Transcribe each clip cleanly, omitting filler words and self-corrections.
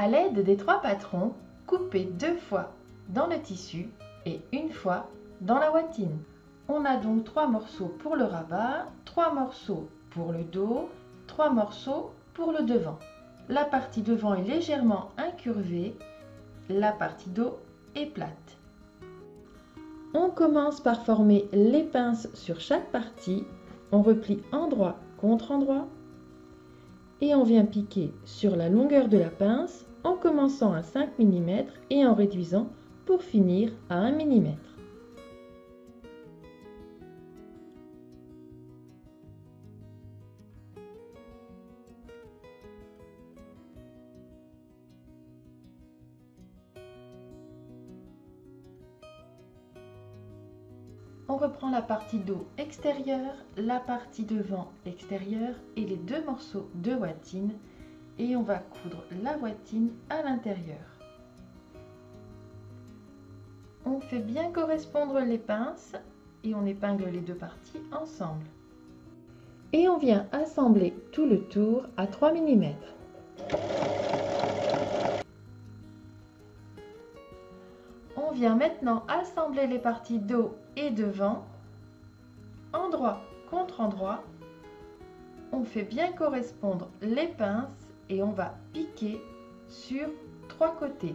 À l'aide des 3 patrons, coupez 2 fois dans le tissu et 1 fois dans la watine. On a donc 3 morceaux pour le rabat, 3 morceaux pour le dos, 3 morceaux pour le devant. La partie devant est légèrement incurvée, la partie dos est plate. On commence par former les pinces sur chaque partie. On replie endroit contre endroit et on vient piquer sur la longueur de la pince en commençant à 5 mm et en réduisant pour finir à 1 mm. On reprend la partie dos extérieure, la partie devant extérieure et les 2 morceaux de watine et on va coudre la watine à l'intérieur. On fait bien correspondre les pinces et on épingle les 2 parties ensemble. Et on vient assembler tout le tour à 3 mm. On vient maintenant assembler les parties dos et devant, endroit contre endroit. On fait bien correspondre les pinces et on va piquer sur 3 côtés.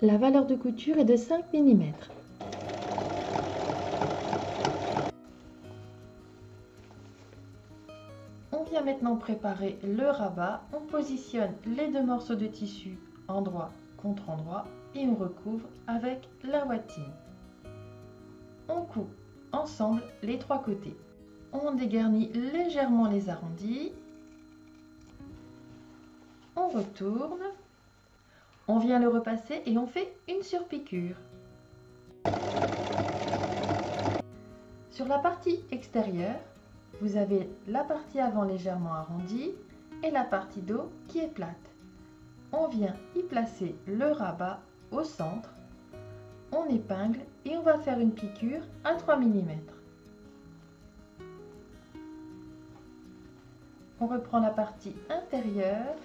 La valeur de couture est de 5 mm. On vient maintenant préparer le rabat. On positionne les 2 morceaux de tissu endroit contre endroit et on recouvre avec la watine. On coupe ensemble les 3 côtés. On dégarnit légèrement les arrondis. On retourne. On vient le repasser et on fait une surpiqûre. Sur la partie extérieure, vous avez la partie avant légèrement arrondie et la partie dos qui est plate. On vient y placer le rabat au centre. On épingle et on va faire une piqûre à 3 mm. On reprend la partie inférieure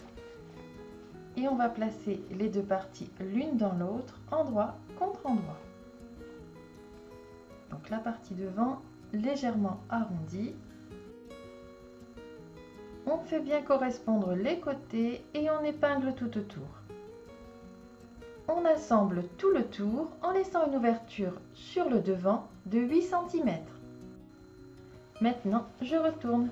et on va placer les 2 parties l'une dans l'autre, endroit contre endroit. Donc la partie devant légèrement arrondie. On fait bien correspondre les côtés et on épingle tout autour. On assemble tout le tour en laissant une ouverture sur le devant de 8 cm. Maintenant, je retourne.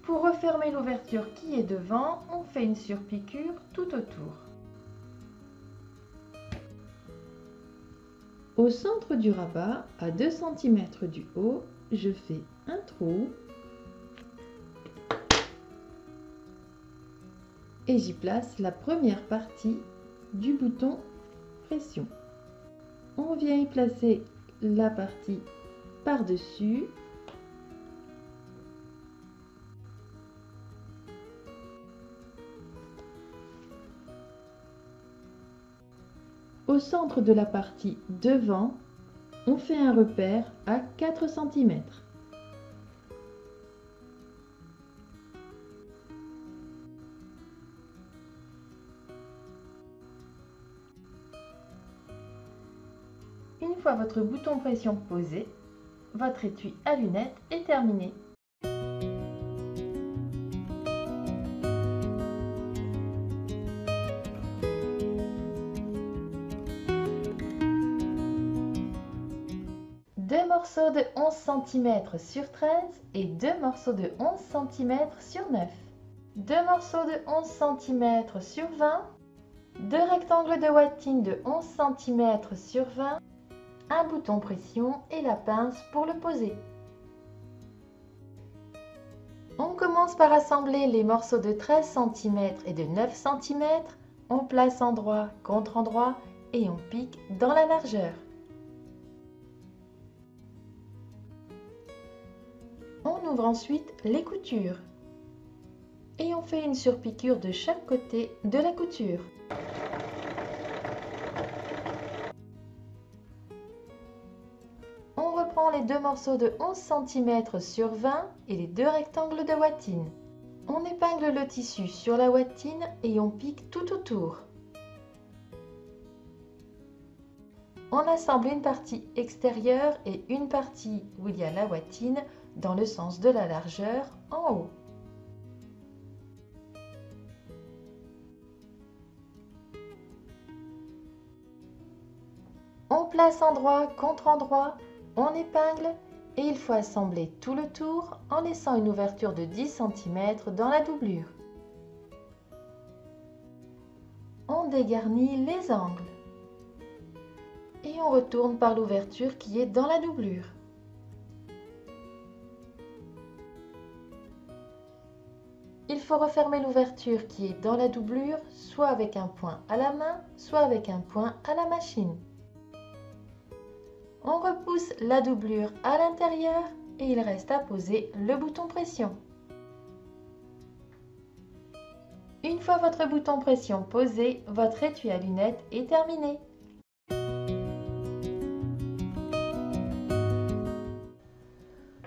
Pour refermer l'ouverture qui est devant, on fait une surpiqûre tout autour. Au centre du rabat, à 2 cm du haut, je fais un trou et j'y place la première partie du bouton pression. On vient y placer la partie par-dessus. Au centre de la partie devant, on fait un repère à 4 cm. Une fois votre bouton pression posé, votre étui à lunettes est terminé. Deux morceaux de 11 cm sur 13 et 2 morceaux de 11 cm sur 9. 2 morceaux de 11 cm sur 20. 2 rectangles de watine de 11 cm sur 20. Un bouton pression et la pince pour le poser. On commence par assembler les morceaux de 13 cm et de 9 cm. On place endroit contre endroit et on pique dans la largeur. On ouvre ensuite les coutures et on fait une surpiqûre de chaque côté de la couture. On reprend les deux morceaux de 11 cm sur 20 et les deux rectangles de watine. On épingle le tissu sur la watine et on pique tout autour. On assemble une partie extérieure et une partie où il y a la watine dans le sens de la largeur en haut. On place endroit contre endroit, on épingle et il faut assembler tout le tour en laissant une ouverture de 10 cm dans la doublure. On dégarnit les angles et on retourne par l'ouverture qui est dans la doublure. Il faut refermer l'ouverture qui est dans la doublure, soit avec un point à la main, soit avec un point à la machine. On repousse la doublure à l'intérieur et il reste à poser le bouton pression. Une fois votre bouton pression posé, votre étui à lunettes est terminé.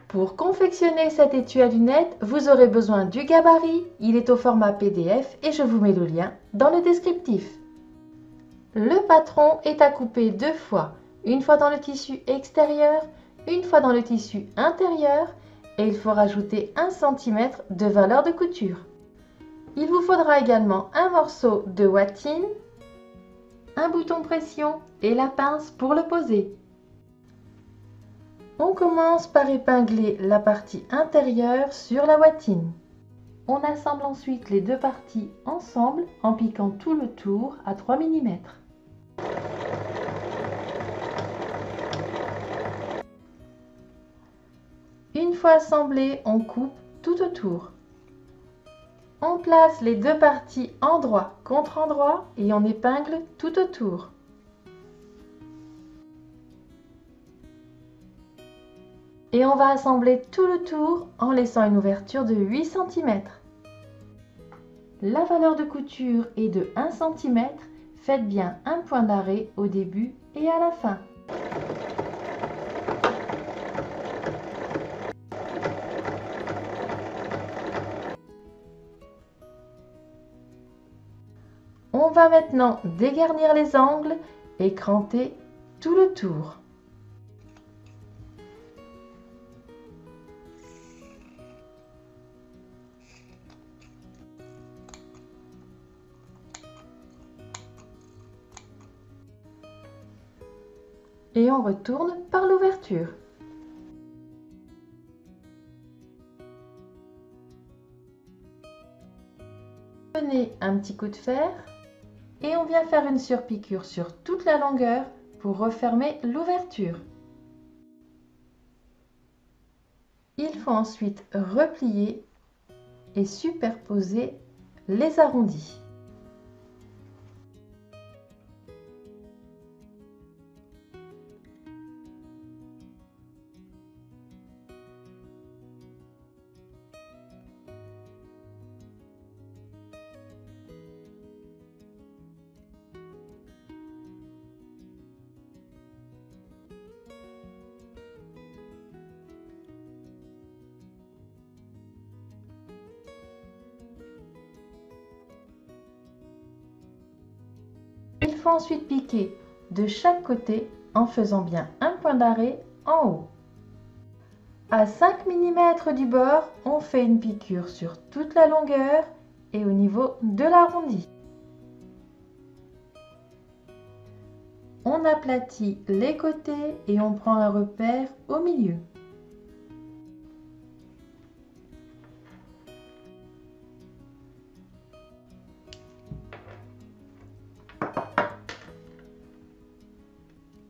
Pour confectionner cet étui à lunettes, vous aurez besoin du gabarit. Il est au format PDF et je vous mets le lien dans le descriptif. Le patron est à couper deux fois. Une fois dans le tissu extérieur, une fois dans le tissu intérieur et il faut rajouter 1 cm de valeur de couture. Il vous faudra également un morceau de watine, un bouton pression et la pince pour le poser. On commence par épingler la partie intérieure sur la watine. On assemble ensuite les deux parties ensemble en piquant tout le tour à 3 mm. Une fois assemblé, on coupe tout autour. On place les deux parties endroit contre endroit et on épingle tout autour. Et on va assembler tout le tour en laissant une ouverture de 8 cm. La valeur de couture est de 1 cm. Faites bien un point d'arrêt au début et à la fin. On va maintenant dégarnir les angles et cranter tout le tour. Et on retourne par l'ouverture. Prenez un petit coup de fer et on vient faire une surpiqûre sur toute la longueur pour refermer l'ouverture. Il faut ensuite replier et superposer les arrondis. Il faut ensuite piquer de chaque côté en faisant bien un point d'arrêt en haut. À 5 mm du bord, on fait une piqûre sur toute la longueur et au niveau de l'arrondi. On aplatit les côtés et on prend un repère au milieu.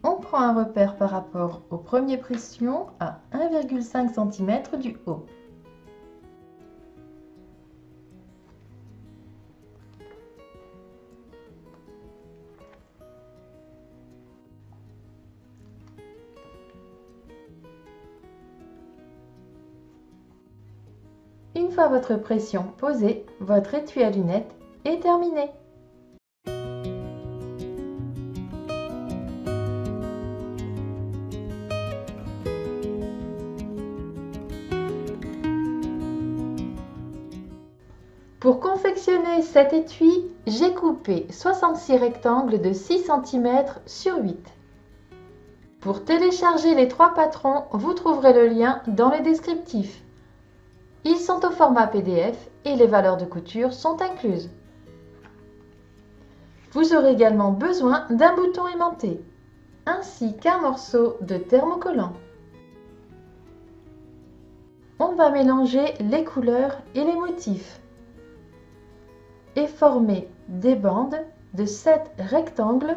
On prend un repère par rapport au premier pression à 1,5 cm du haut. Une fois votre pression posée, votre étui à lunettes est terminé. Pour confectionner cet étui, j'ai coupé 66 rectangles de 6 cm sur 8. Pour télécharger les 3 patrons, vous trouverez le lien dans le descriptif. Ils sont au format PDF et les valeurs de couture sont incluses. Vous aurez également besoin d'un bouton aimanté, ainsi qu'un morceau de thermocollant. On va mélanger les couleurs et les motifs et former des bandes de 7 rectangles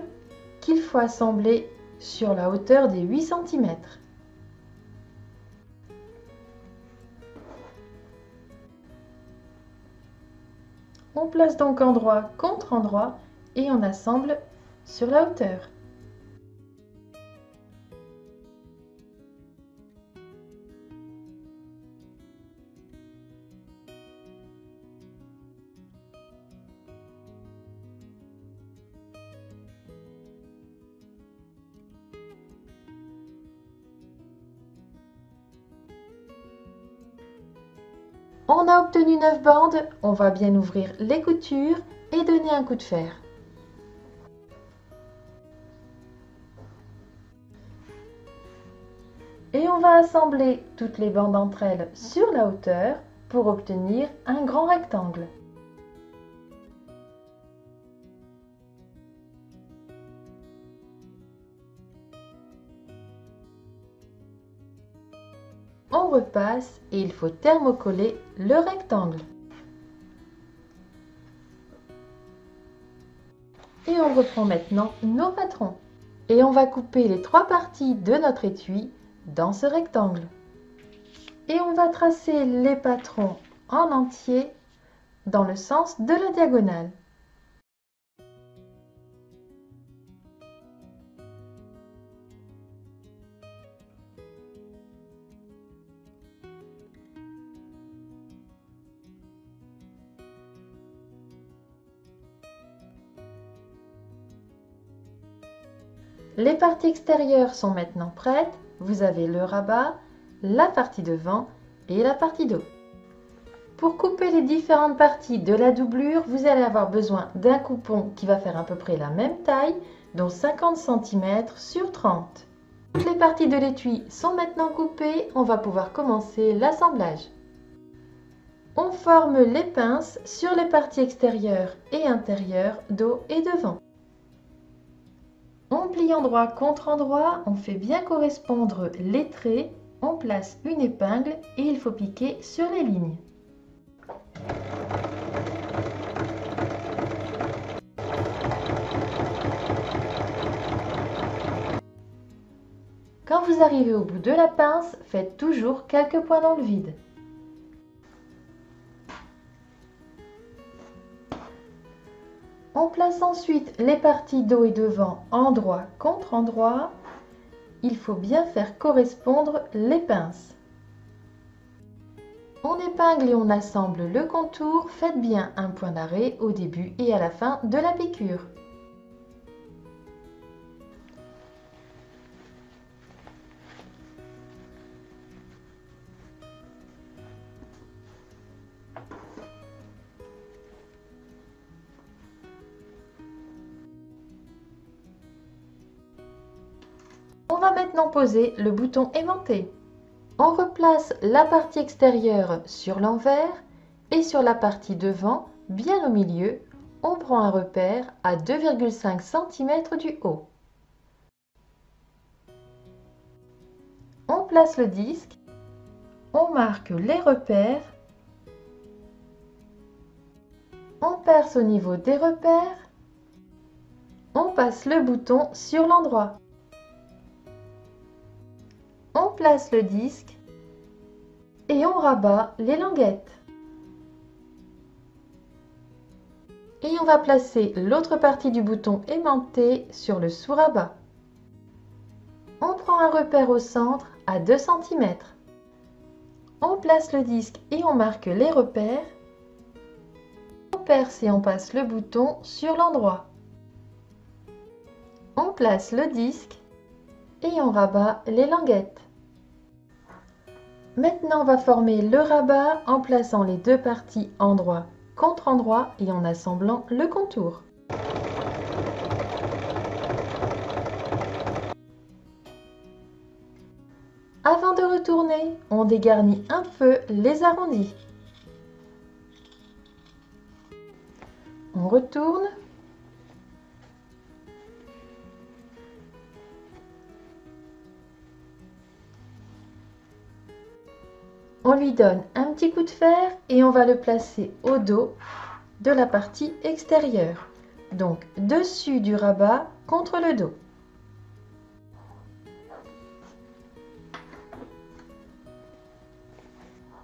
qu'il faut assembler sur la hauteur des 8 cm. On place donc endroit contre endroit et on assemble sur la hauteur. On a obtenu 9 bandes, on va bien ouvrir les coutures et donner un coup de fer. Et on va assembler toutes les bandes entre elles sur la hauteur pour obtenir un grand rectangle. On repasse et il faut thermocoller le rectangle. Et on reprend maintenant nos patrons. Et on va couper les 3 parties de notre étui dans ce rectangle. Et on va tracer les patrons en entier dans le sens de la diagonale. Les parties extérieures sont maintenant prêtes. Vous avez le rabat, la partie devant et la partie dos. Pour couper les différentes parties de la doublure, vous allez avoir besoin d'un coupon qui va faire à peu près la même taille, dont 50 cm sur 30. Toutes les parties de l'étui sont maintenant coupées, on va pouvoir commencer l'assemblage. On forme les pinces sur les parties extérieures et intérieures, dos et devant. On plie endroit contre endroit, on fait bien correspondre les traits, on place une épingle et il faut piquer sur les lignes. Quand vous arrivez au bout de la pince, faites toujours quelques points dans le vide. On place ensuite les parties dos et devant endroit contre endroit. Il faut bien faire correspondre les pinces. On épingle et on assemble le contour. Faites bien un point d'arrêt au début et à la fin de la piqûre. On va maintenant poser le bouton aimanté. On replace la partie extérieure sur l'envers et sur la partie devant, bien au milieu, on prend un repère à 2,5 cm du haut. On place le disque, on marque les repères, on perce au niveau des repères, on passe le bouton sur l'endroit. On place le disque et on rabat les languettes. Et on va placer l'autre partie du bouton aimanté sur le sous-rabat. On prend un repère au centre à 2 cm. On place le disque et on marque les repères. On perce et on passe le bouton sur l'endroit. On place le disque et on rabat les languettes. Maintenant, on va former le rabat en plaçant les deux parties endroit contre-endroit et en assemblant le contour. Avant de retourner, on dégarnit un peu les arrondis. On retourne. On lui donne un petit coup de fer et on va le placer au dos de la partie extérieure. Donc dessus du rabat contre le dos.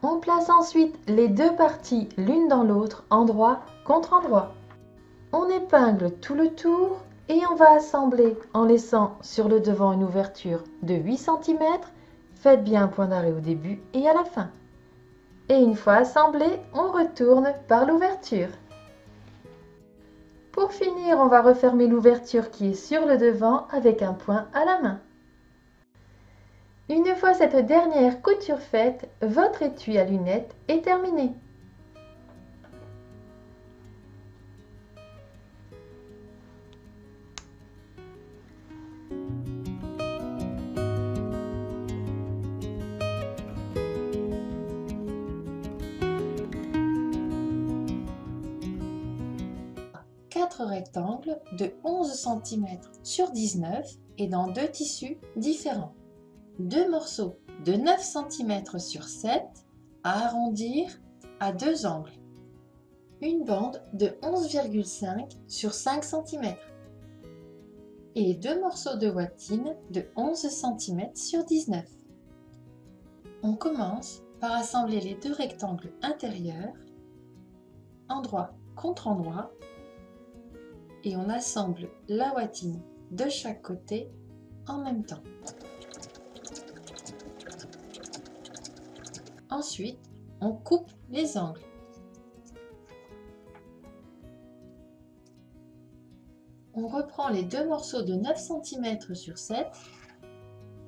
On place ensuite les deux parties l'une dans l'autre, endroit contre endroit. On épingle tout le tour et on va assembler en laissant sur le devant une ouverture de 8 cm. Faites bien un point d'arrêt au début et à la fin. Et une fois assemblé, on retourne par l'ouverture. Pour finir, on va refermer l'ouverture qui est sur le devant avec un point à la main. Une fois cette dernière couture faite, votre étui à lunettes est terminé. Quatre rectangles de 11 cm sur 19 et dans deux tissus différents. Deux morceaux de 9 cm sur 7 à arrondir à deux angles. Une bande de 11,5 sur 5 cm. Et deux morceaux de watine de 11 cm sur 19. On commence par assembler les deux rectangles intérieurs, endroit contre endroit, et on assemble la watine de chaque côté en même temps. Ensuite, on coupe les angles. On reprend les deux morceaux de 9 cm sur 7,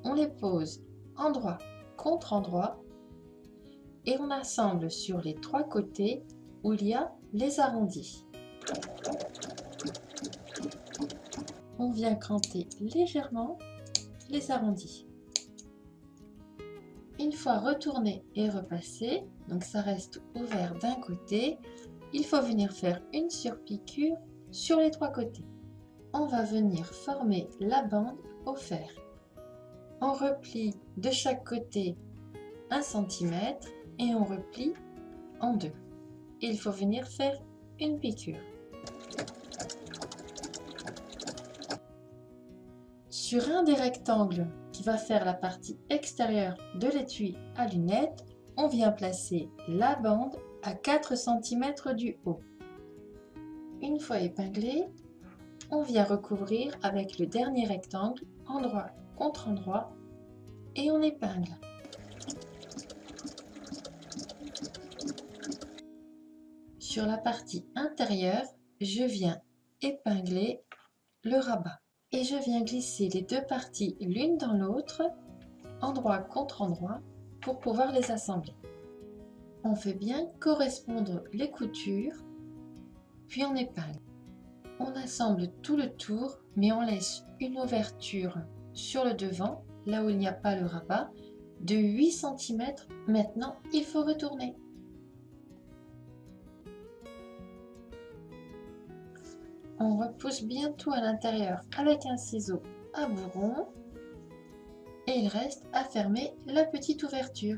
on les pose endroit contre endroit et on assemble sur les trois côtés où il y a les arrondis. On vient cranter légèrement les arrondis. Une fois retourné et repassé, donc ça reste ouvert d'un côté, il faut venir faire une surpiqûre sur les trois côtés. On va venir former la bande au fer. On replie de chaque côté 1 cm et on replie en deux. Il faut venir faire une piqûre. Sur un des rectangles qui va faire la partie extérieure de l'étui à lunettes, on vient placer la bande à 4 cm du haut. Une fois épinglée, on vient recouvrir avec le dernier rectangle, endroit contre endroit, et on épingle. Sur la partie intérieure, je viens épingler le rabat. Et je viens glisser les deux parties l'une dans l'autre, endroit contre endroit, pour pouvoir les assembler. On fait bien correspondre les coutures, puis on épingle. On assemble tout le tour, mais on laisse une ouverture sur le devant, là où il n'y a pas le rabat, de 8 cm. Maintenant, il faut retourner. On repousse bien tout à l'intérieur avec un ciseau à bourron et il reste à fermer la petite ouverture.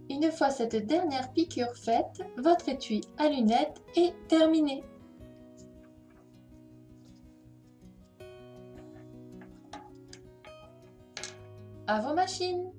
Une fois cette dernière piqûre faite, votre étui à lunettes est terminé. À vos machines!